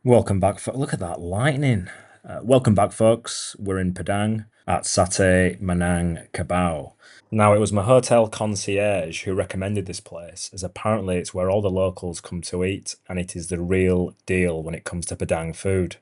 Welcome back, look at that lightning. Welcome back, folks. We're in Padang at Sate Menang Kabau. Now, it was my hotel concierge who recommended this place, as apparently it's where all the locals come to eat, and it is the real deal when it comes to Padang food.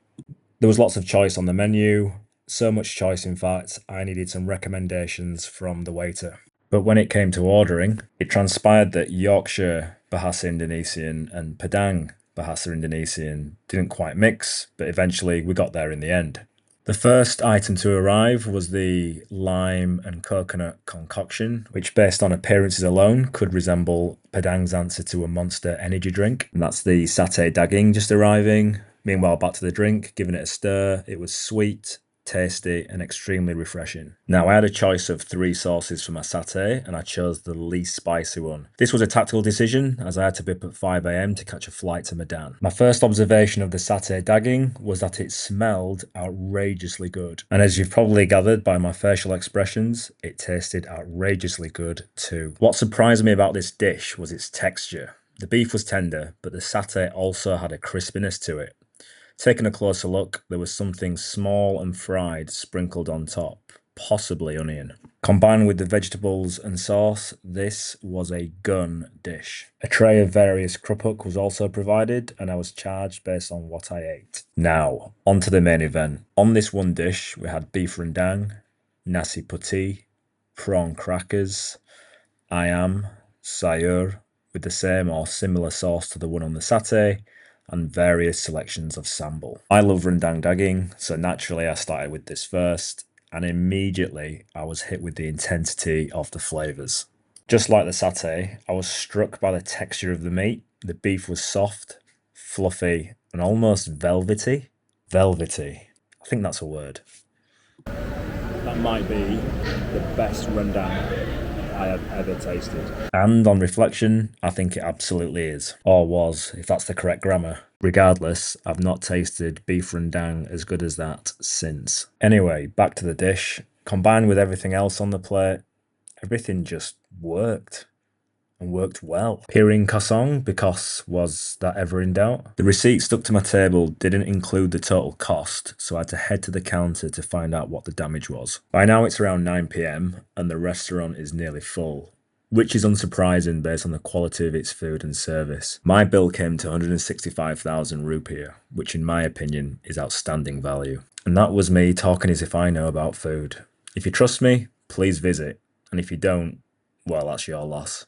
There was lots of choice on the menu, so much choice, in fact, I needed some recommendations from the waiter. But when it came to ordering, it transpired that Yorkshire Bahasa Indonesian and Padang Bahasa Indonesian didn't quite mix, but eventually we got there in the end. The first item to arrive was the lime and coconut concoction, which, based on appearances alone, could resemble Padang's answer to a Monster energy drink. And that's the satay daging just arriving. Meanwhile, back to the drink, giving it a stir. It was sweet, tasty, and extremely refreshing. Now, I had a choice of 3 sauces for my satay, and I chose the least spicy one. This was a tactical decision, as I had to be up at 5 a.m. to catch a flight to Medan. My first observation of the satay daging was that it smelled outrageously good. And as you've probably gathered by my facial expressions, it tasted outrageously good too. What surprised me about this dish was its texture. The beef was tender, but the satay also had a crispiness to it. Taking a closer look, there was something small and fried sprinkled on top, possibly onion. Combined with the vegetables and sauce, this was a gun dish. A tray of various krupuk was also provided, and I was charged based on what I ate. Now, on to the main event. On this one dish, we had beef rendang, nasi putih, prawn crackers, ayam, sayur, with the same or similar sauce to the one on the satay, and various selections of sambal. I love rendang daging, so naturally I started with this first, and immediately I was hit with the intensity of the flavours. Just like the satay, I was struck by the texture of the meat. The beef was soft, fluffy, and almost velvety. Velvety. I think that's a word. That might be the best rendang I have ever tasted. And on reflection, I think it absolutely is. Or was, if that's the correct grammar. Regardless, I've not tasted beef rendang as good as that since. Anyway, back to the dish. Combined with everything else on the plate, everything just worked. And worked well. Piring kosong, because was that ever in doubt? The receipt stuck to my table didn't include the total cost, so I had to head to the counter to find out what the damage was. By now it's around 9 p.m, and the restaurant is nearly full, which is unsurprising based on the quality of its food and service. My bill came to 165,000 rupiah, which in my opinion is outstanding value. And that was me talking as if I know about food. If you trust me, please visit, and if you don't, well, that's your loss.